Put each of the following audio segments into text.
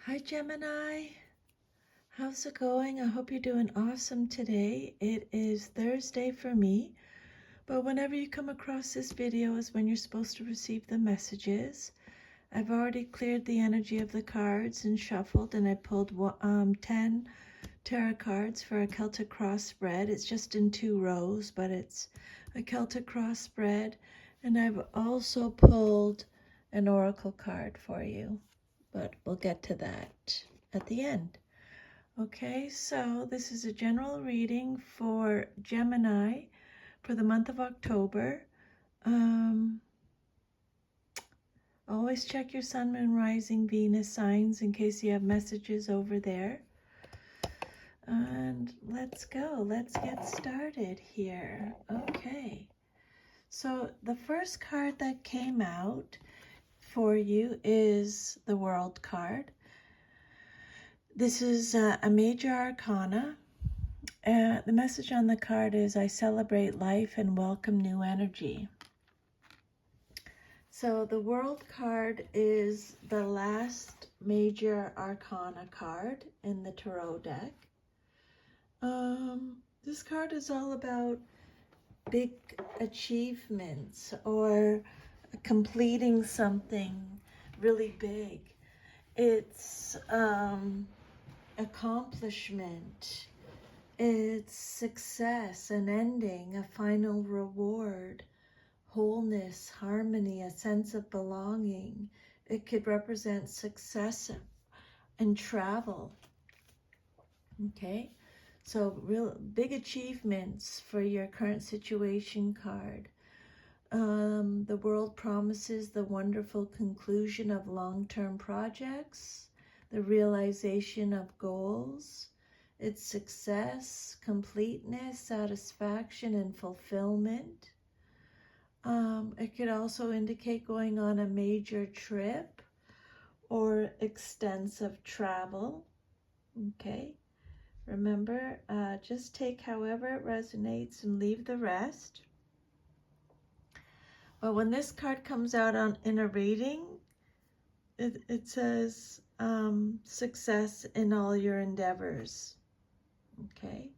Hi Gemini, how's it going? I hope you're doing awesome today. It is Thursday for me, but whenever you come across this video is when you're supposed to receive the messages. I've already cleared the energy of the cards and shuffled, and I pulled 10 tarot cards for a Celtic cross spread. It's just in 2 rows, but it's a Celtic cross spread, and I've also pulled an oracle card for you, but we'll get to that at the end. Okay, so this is a general reading for Gemini for the month of October. Always check your sun, moon, rising, Venus signs in case you have messages over there. And let's go. Let's get started here. Okay. So the first card that came out for you is the World card. This is a major arcana. The message on the card is, I celebrate life and welcome new energy. So the World card is the last major arcana card in the tarot deck. This card is all about big achievements or completing something really big. It's accomplishment, it's success, an ending, a final reward, wholeness, harmony, a sense of belonging. It could represent success and travel. Okay, so real big achievements for your current situation card. The world promises the wonderful conclusion of long-term projects, the realization of goals, its success, completeness, satisfaction, and fulfillment. It could also indicate going on a major trip or extensive travel. Okay, remember, just take however it resonates and leave the rest. But when this card comes out in a reading, it says success in all your endeavors. Okay,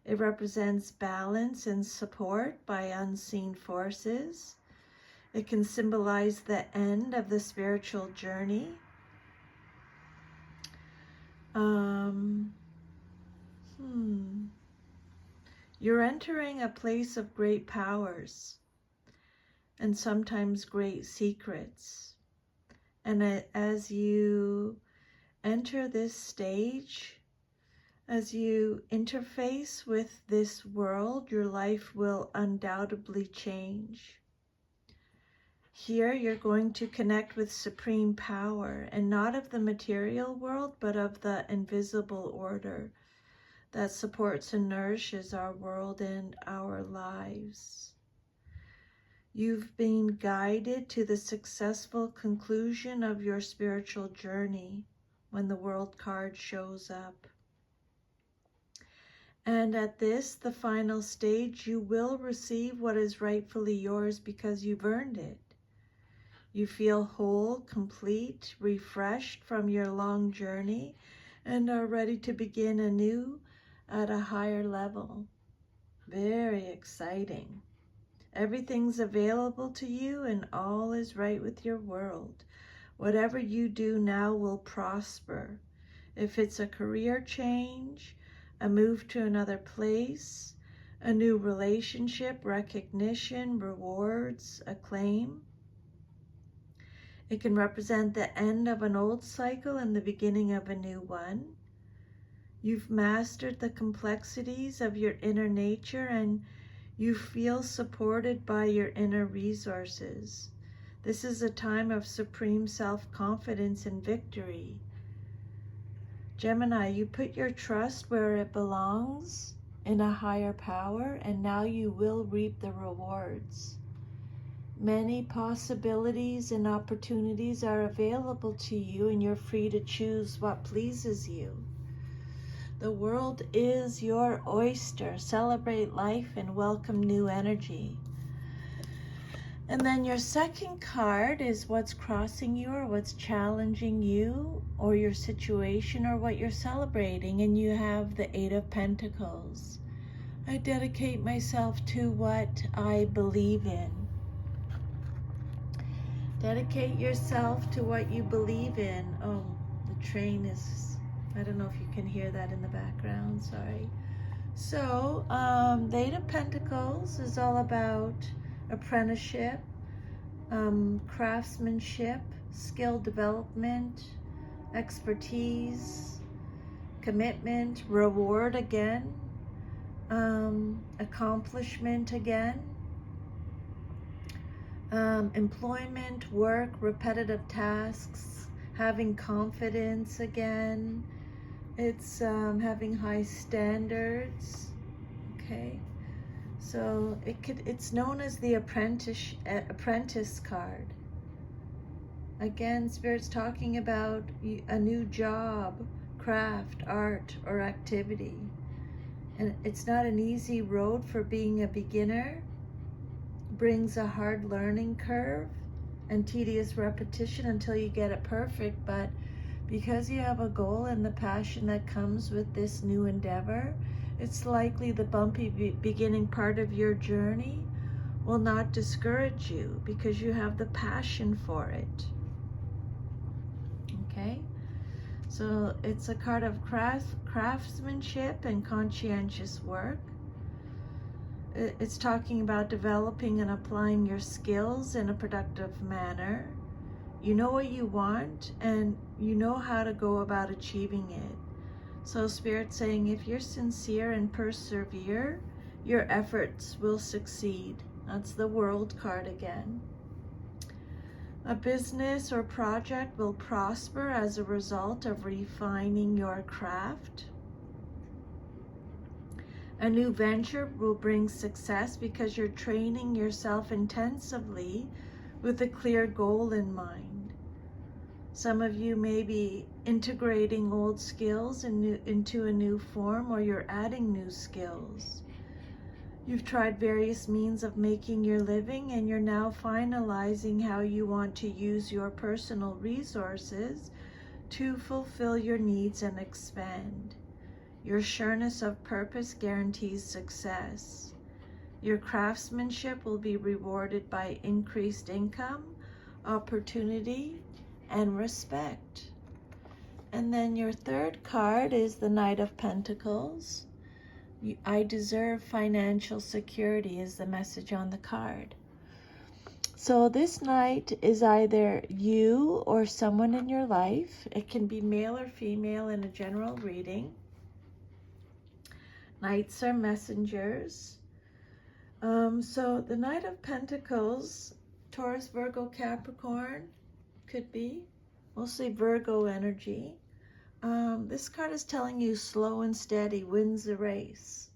it represents balance and support by unseen forces. It can symbolize the end of the spiritual journey. You're entering a place of great powers and sometimes great secrets. And as you enter this stage, as you interface with this world, your life will undoubtedly change. Here you're going to connect with supreme power, and not of the material world, but of the invisible order that supports and nourishes our world and our lives. You've been guided to the successful conclusion of your spiritual journey when the World card shows up. And at this, the final stage, you will receive what is rightfully yours because you've earned it. You feel whole, complete, refreshed from your long journey, and are ready to begin anew at a higher level. Very exciting. Everything's available to you and all is right with your world. Whatever you do now will prosper. If it's a career change, a move to another place, a new relationship, recognition, rewards, acclaim. It can represent the end of an old cycle and the beginning of a new one. You've mastered the complexities of your inner nature and you feel supported by your inner resources. This is a time of supreme self-confidence and victory. Gemini, you put your trust where it belongs, in a higher power, and now you will reap the rewards. Many possibilities and opportunities are available to you, and you're free to choose what pleases you. The world is your oyster. Celebrate life and welcome new energy. And then your second card is what's crossing you or what's challenging you or your situation or what you're celebrating. And you have the Eight of Pentacles. I dedicate myself to what I believe in. Dedicate yourself to what you believe in. Oh, the train is, I don't know if you can hear that in the background, sorry. So, the Eight of Pentacles is all about apprenticeship, craftsmanship, skill development, expertise, commitment, reward again, accomplishment again, employment, work, repetitive tasks, having confidence again. It's having high standards. Okay, so it's known as the apprentice card. Again, Spirit's talking about a new job, craft, art, or activity. And it's not an easy road for being a beginner. Brings a hard learning curve and tedious repetition until you get it perfect. But because you have a goal and the passion that comes with this new endeavor, it's likely the bumpy beginning part of your journey will not discourage you because you have the passion for it. Okay? So it's a card of craftsmanship and conscientious work. It's talking about developing and applying your skills in a productive manner. You know what you want and you know how to go about achieving it. So Spirit's saying if you're sincere and persevere, your efforts will succeed. That's the World card again. A business or project will prosper as a result of refining your craft. A new venture will bring success because you're training yourself intensively with a clear goal in mind. Some of you may be integrating old skills into a new form, or you're adding new skills. You've tried various means of making your living, and you're now finalizing how you want to use your personal resources to fulfill your needs and expand. Your sureness of purpose guarantees success. Your craftsmanship will be rewarded by increased income, opportunity, and respect. And then your third card is the Knight of Pentacles. I deserve financial security is the message on the card. So this knight is either you or someone in your life. It can be male or female in a general reading. Knights are messengers. So the Knight of Pentacles, Taurus, Virgo, Capricorn, could be mostly Virgo energy. This card is telling you slow and steady wins the race.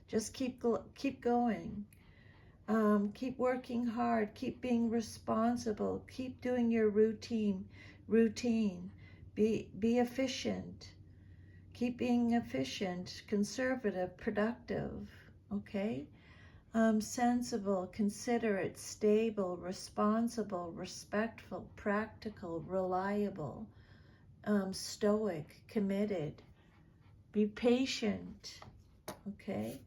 Just keep going. Keep working hard. Keep being responsible. Keep doing your routine. Be efficient. Keep being efficient, conservative, productive, okay? Sensible, considerate, stable, responsible, respectful, practical, reliable, stoic, committed. Be patient, okay?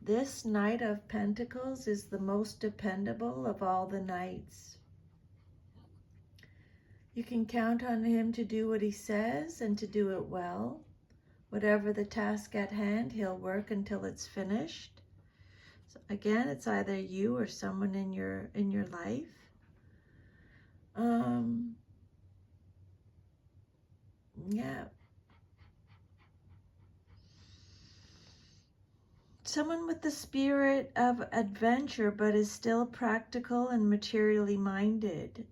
This Knight of Pentacles is the most dependable of all the knights. You can count on him to do what he says and to do it well. Whatever the task at hand, he'll work until it's finished. So again, it's either you or someone in your life. Yeah. Someone with the spirit of adventure, but is still practical and materially minded.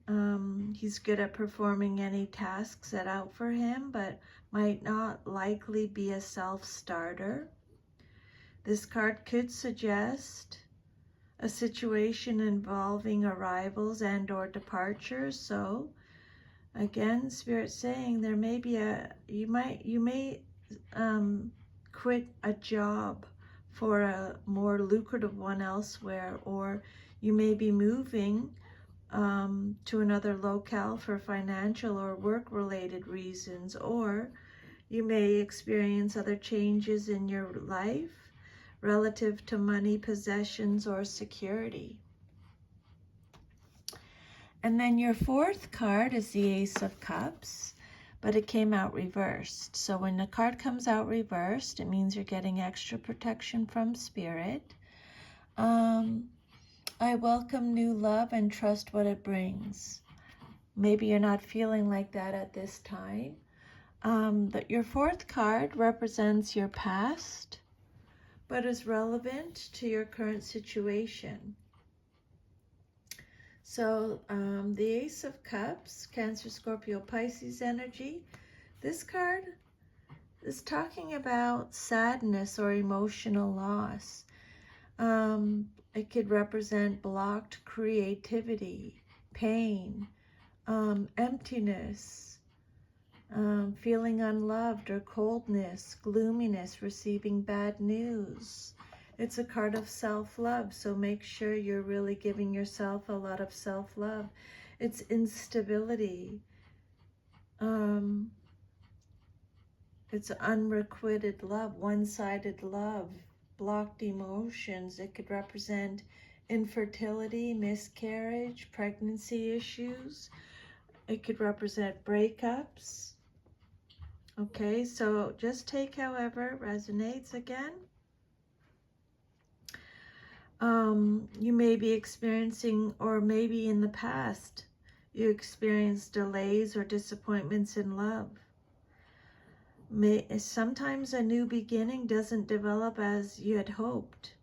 He's good at performing any tasks set out for him, but might not likely be a self-starter. This card could suggest a situation involving arrivals and or departures. So again, Spirit's saying there may be you may quit a job for a more lucrative one elsewhere, or you may be moving to another locale for financial or work-related reasons, or you may experience other changes in your life relative to money, possessions, or security. And then your fourth card is the Ace of Cups, but it came out reversed. So when the card comes out reversed, it means you're getting extra protection from Spirit. I welcome new love and trust what it brings. Maybe you're not feeling like that at this time. But your fourth card represents your past, but is relevant to your current situation. So the Ace of Cups, Cancer, Scorpio, Pisces energy. This card is talking about sadness or emotional loss. It could represent blocked creativity, pain, emptiness, feeling unloved or coldness, gloominess, receiving bad news. It's a card of self-love, so make sure you're really giving yourself a lot of self-love. It's instability. It's unrequited love, one-sided love, blocked emotions. It could represent infertility, miscarriage, pregnancy issues. It could represent breakups. Okay, so just take however resonates again. You may be experiencing, or maybe in the past, you experienced delays or disappointments in love. Sometimes a new beginning doesn't develop as you had hoped.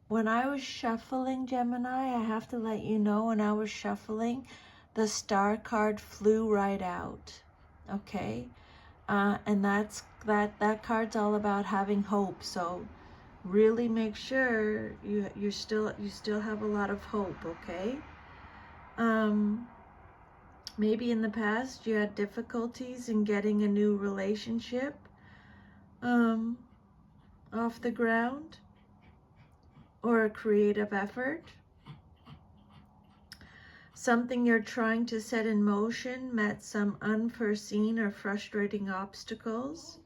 When I was shuffling, Gemini, I have to let you know, when I was shuffling, the Star card flew right out. Okay, and that card's all about having hope. So really make sure you still have a lot of hope. Okay. Maybe in the past you had difficulties in getting a new relationship off the ground, or a creative effort. Something you're trying to set in motion met some unforeseen or frustrating obstacles.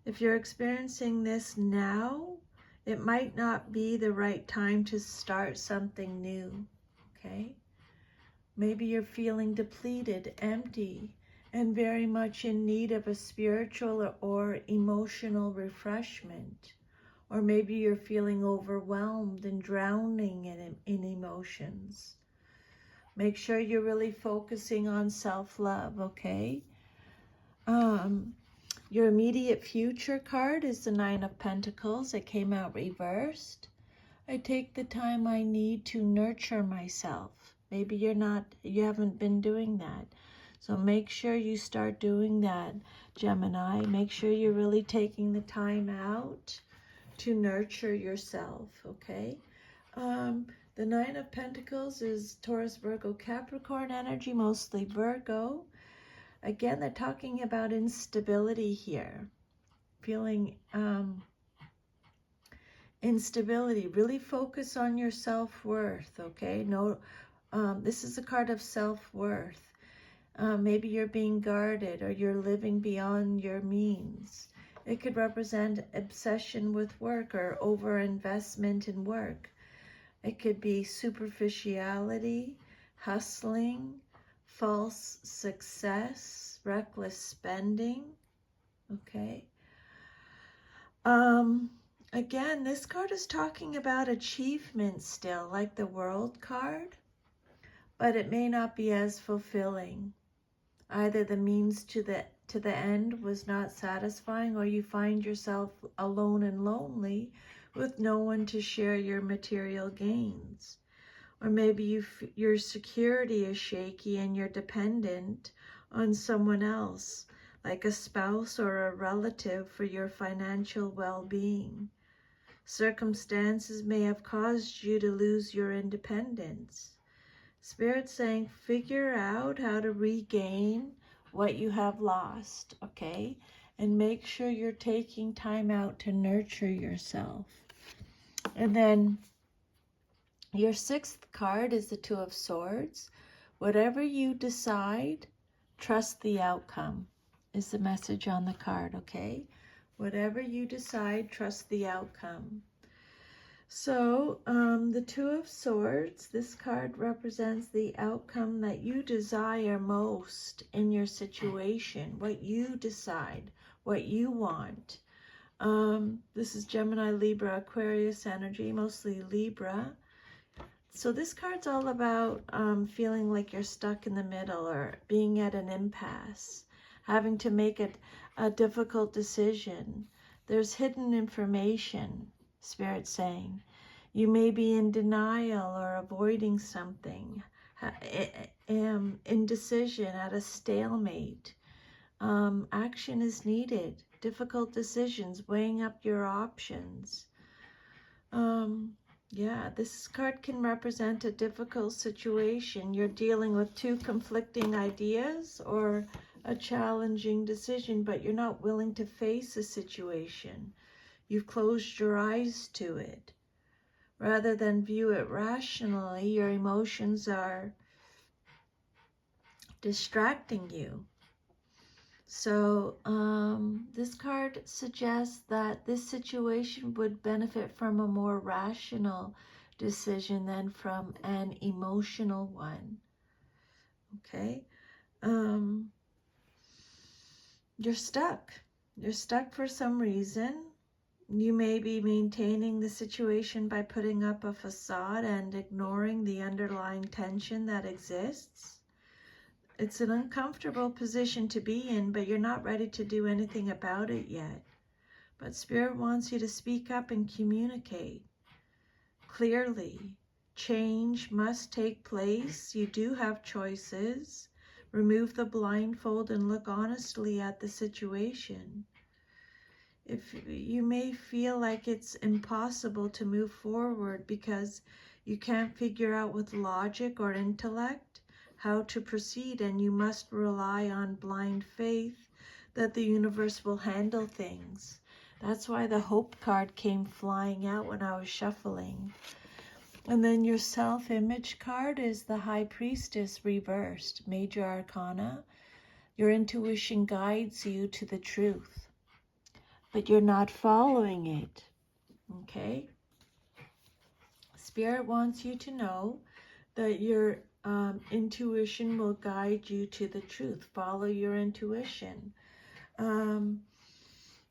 If you're experiencing this now, it might not be the right time to start something new, okay? Maybe you're feeling depleted, empty, and very much in need of a spiritual or emotional refreshment. Or maybe you're feeling overwhelmed and drowning in emotions. Make sure you're really focusing on self-love, okay? Your immediate future card is the Nine of Pentacles. It came out reversed. I take the time I need to nurture myself. Maybe you haven't been doing that. So make sure you start doing that, Gemini. Make sure you're really taking the time out to nurture yourself, okay? The Nine of Pentacles is Taurus, Virgo, Capricorn energy, mostly Virgo. Again, they're talking about instability here. Feeling instability. Really focus on your self-worth, okay? This is a card of self-worth. Maybe you're being guarded, or you're living beyond your means. It could represent obsession with work or overinvestment in work. It could be superficiality, hustling, false success, reckless spending, okay? Again, this card is talking about achievement still, like the World card, but it may not be as fulfilling. Either the means to the end was not satisfying, or you find yourself alone and lonely with no one to share your material gains. Or maybe your security is shaky and you're dependent on someone else, like a spouse or a relative, for your financial well-being. Circumstances may have caused you to lose your independence. Spirit's saying, figure out how to regain what you have lost, okay? and make sure you're taking time out to nurture yourself. And then your 6th card is the 2 of Swords. Whatever you decide, trust the outcome, is the message on the card, okay? Whatever you decide, trust the outcome. So the 2 of Swords, this card represents the outcome that you desire most in your situation, what you decide, what you want. This is Gemini, Libra, Aquarius energy, mostly Libra. So this card's all about feeling like you're stuck in the middle or being at an impasse, having to make a difficult decision. There's hidden information, Spirit's saying. You may be in denial or avoiding something, indecision, at a stalemate. Action is needed, difficult decisions, weighing up your options. Yeah, this card can represent a difficult situation. You're dealing with 2 conflicting ideas or a challenging decision, but you're not willing to face a situation. You've closed your eyes to it. Rather than view it rationally, your emotions are distracting you. So this card suggests that this situation would benefit from a more rational decision than from an emotional one. Okay? You're stuck. You're stuck for some reason. You may be maintaining the situation by putting up a facade and ignoring the underlying tension that exists. It's an uncomfortable position to be in, but you're not ready to do anything about it yet. But Spirit wants you to speak up and communicate clearly. Change must take place. You do have choices. Remove the blindfold and look honestly at the situation. If you may feel like it's impossible to move forward because you can't figure out with logic or intellect how to proceed, and you must rely on blind faith that the universe will handle things. That's why the Hope card came flying out when I was shuffling. And then your self-image card is the High Priestess reversed, Major Arcana. Your intuition guides you to the truth, but you're not following it, okay? Spirit wants you to know that your intuition will guide you to the truth. Follow your intuition.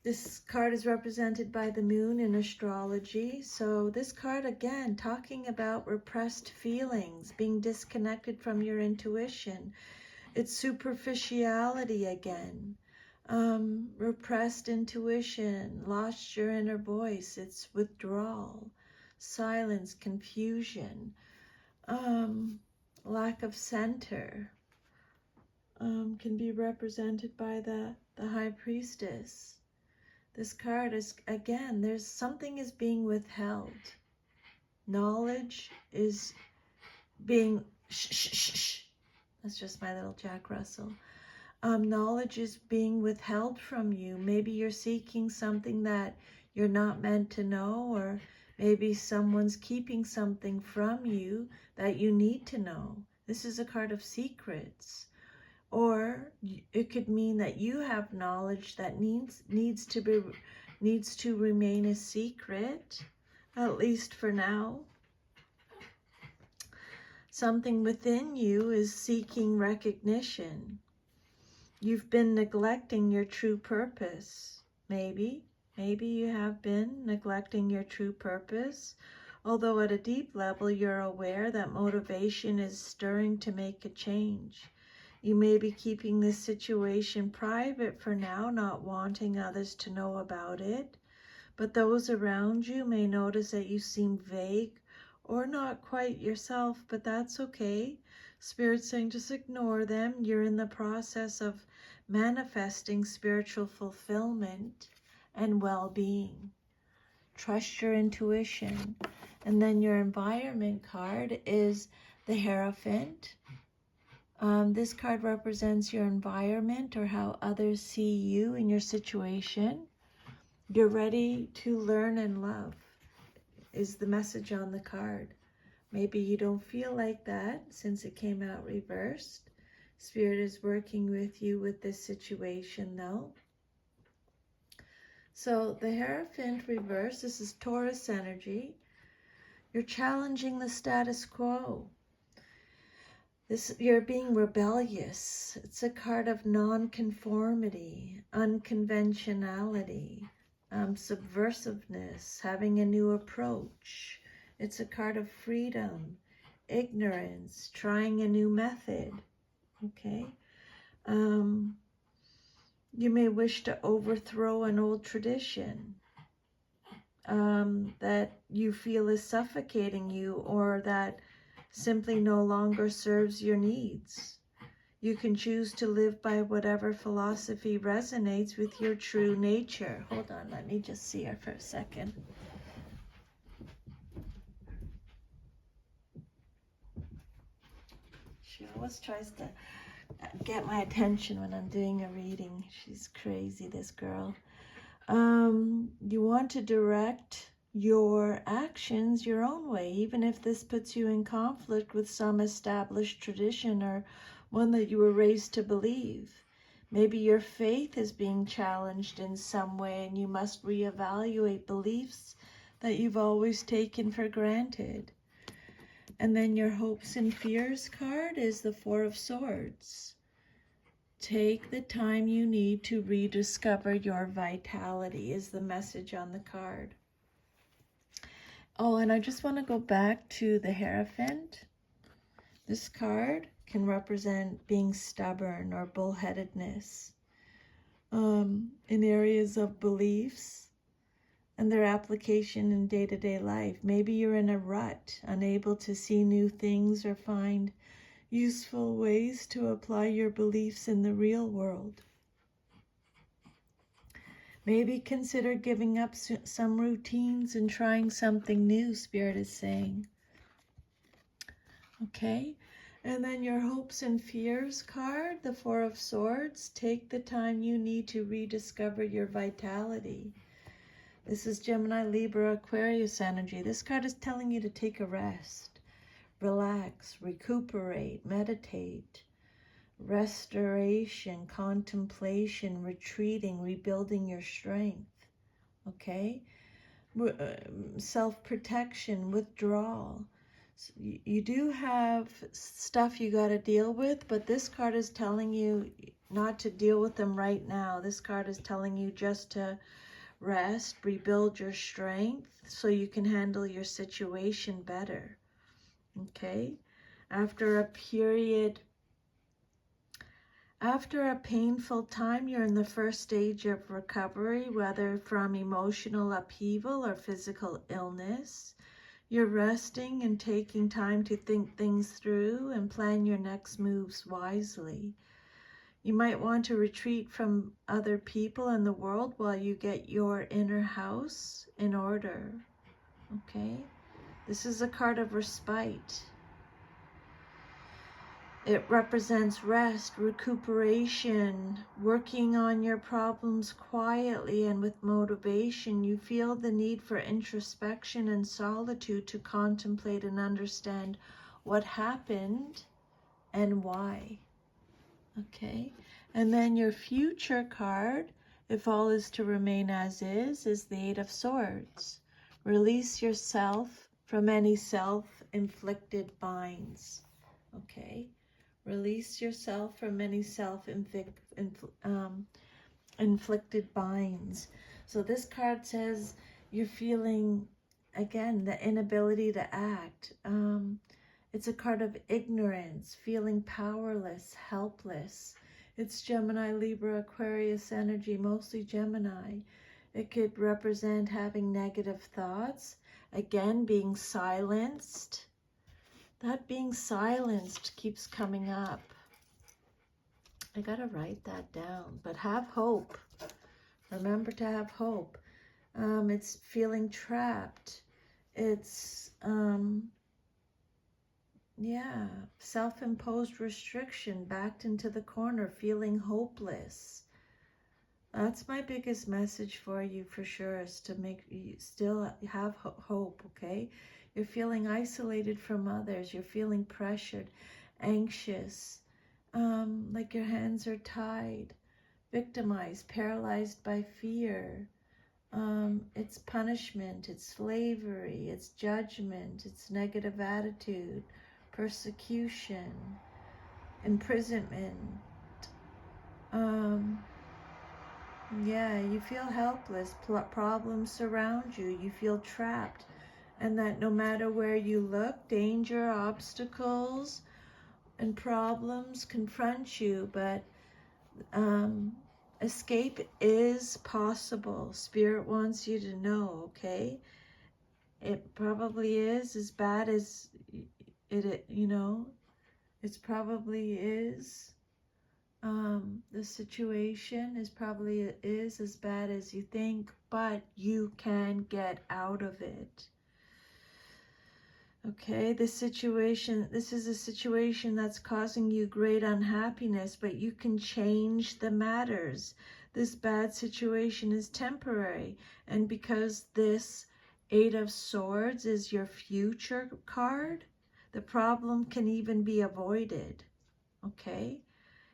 This card is represented by the moon in astrology. So this card, again, talking about repressed feelings, being disconnected from your intuition. It's superficiality again. Repressed intuition, lost your inner voice. It's withdrawal, silence, confusion, lack of center. Can be represented by the High Priestess. This card is, again, there's something is being withheld. Knowledge is being, that's just my little Jack Russell. Knowledge is being withheld from you. Maybe you're seeking something that you're not meant to know, or maybe someone's keeping something from you that you need to know. This is a card of secrets. Or it could mean that you have knowledge that needs to remain a secret, at least for now. Something within you is seeking recognition. You've been neglecting your true purpose. Maybe you have been neglecting your true purpose, although at a deep level you're aware that motivation is stirring to make a change. You may be keeping this situation private for now, not wanting others to know about it, but those around you may notice that you seem vague or not quite yourself, but that's okay. Spirit's saying just ignore them. You're in the process of manifesting spiritual fulfillment and well-being. Trust your intuition. And then your environment card is the Hierophant. This card represents your environment or how others see you in your situation. You're ready to learn and love is the message on the card. Maybe you don't feel like that since it came out reversed. Spirit is working with you with this situation though. So the Hierophant reverse, this is Taurus energy. You're challenging the status quo. You're being rebellious. It's a card of non-conformity, unconventionality, subversiveness, having a new approach. It's a card of freedom, ignorance, trying a new method. Okay. You may wish to overthrow an old tradition that you feel is suffocating you or that simply no longer serves your needs. You can choose to live by whatever philosophy resonates with your true nature. Hold on, let me just see her for a second. She always tries to get my attention when I'm doing a reading. She's crazy, this girl. You want to direct your actions your own way, even if this puts you in conflict with some established tradition or one that you were raised to believe. Maybe your faith is being challenged in some way and you must reevaluate beliefs that you've always taken for granted. And then your hopes and fears card is the Four of Swords. Take the time you need to rediscover your vitality is the message on the card. Oh, and I just want to go back to the Hierophant. This card can represent being stubborn or bullheadedness in areas of beliefs and their application in day-to-day life. Maybe you're in a rut, unable to see new things or find useful ways to apply your beliefs in the real world. Maybe consider giving up some routines and trying something new, Spirit is saying. Okay, and then your hopes and fears card, the Four of Swords. Take the time you need to rediscover your vitality. This is Gemini, Libra, Aquarius energy. This card is telling you to take a rest, relax, recuperate, meditate, restoration, contemplation, retreating, rebuilding your strength. Okay, self-protection, withdrawal. So you do have stuff you got to deal with, but this card is telling you not to deal with them right now. This card is telling you just to rest, rebuild your strength so you can handle your situation better. Okay, after a painful time, you're in the first stage of recovery, whether from emotional upheaval or physical illness. You're resting and taking time to think things through and plan your next moves wisely. You might want to retreat from other people in the world while you get your inner house in order. Okay? This is a card of respite. It represents rest, recuperation, working on your problems quietly and with motivation. You feel the need for introspection and solitude to contemplate and understand what happened and why. Okay, and then your future card, if all is to remain as is the Eight of Swords. Release yourself from any self-inflicted binds. Okay. Release yourself from any self-inflicted binds. So this card says you're feeling, again, the inability to act. It's a card of ignorance, feeling powerless, helpless. It's Gemini, Libra, Aquarius energy, mostly Gemini. It could represent having negative thoughts, again, being silenced. That being silenced keeps coming up. I gotta write that down. But have hope. Remember to have hope. It's feeling trapped. It's Yeah, self-imposed restriction, backed into the corner, feeling hopeless. That's my biggest message for you for sure, is to make you still have hope, okay? You're feeling isolated from others. You're feeling pressured, anxious, like your hands are tied, victimized, paralyzed by fear. It's punishment, it's slavery, it's judgment, it's negative attitude, persecution, imprisonment. Yeah, you feel helpless. Problems surround you. You feel trapped. And that no matter where you look, danger, obstacles, and problems confront you. But escape is possible. Spirit wants you to know, okay? It probably is as bad as it it probably is. The situation is as bad as you think, but you can get out of it. Okay, this is a situation that's causing you great unhappiness, but you can change the matters. This bad situation is temporary, and because this Eight of Swords is your future card, the problem can even be avoided. Okay?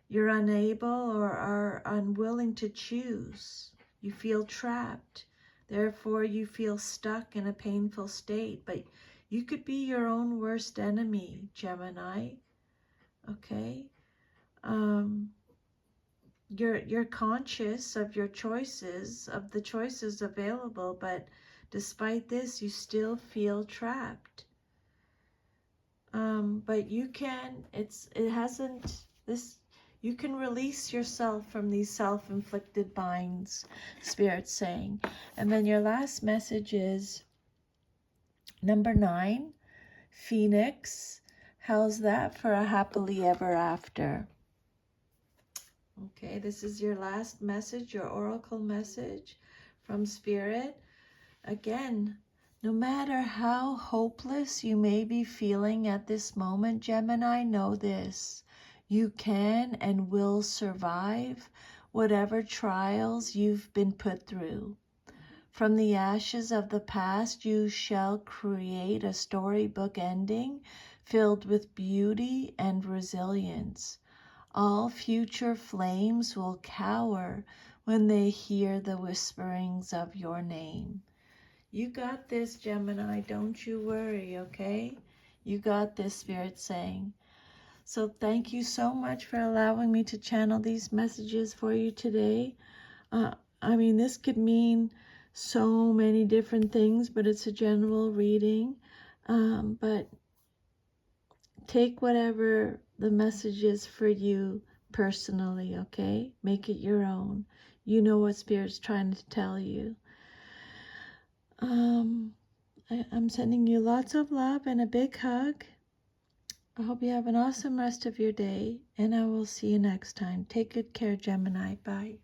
You're unable or are unwilling to choose. You feel trapped. Therefore, you feel stuck in a painful state. But you could be your own worst enemy, Gemini. Okay? You're conscious of your choices, of the choices available, but despite this, you still feel trapped. But you can, you can release yourself from these self-inflicted binds, Spirit's saying. And then your last message is number 9, Phoenix. How's that for a happily ever after? Okay, this is your last message, your oracle message from Spirit. Again, no matter how hopeless you may be feeling at this moment, Gemini, know this. You can and will survive whatever trials you've been put through. From the ashes of the past, you shall create a storybook ending filled with beauty and resilience. All future flames will cower when they hear the whisperings of your name. You got this, Gemini. Don't you worry, okay? You got this, Spirit saying. So thank you so much for allowing me to channel these messages for you today. This could mean so many different things, but it's a general reading. But take whatever the message is for you personally, okay? Make it your own. You know what Spirit's trying to tell you. I'm sending you lots of love and a big hug. I hope you have an awesome rest of your day, and I will see you next time. Take good care, Gemini. Bye.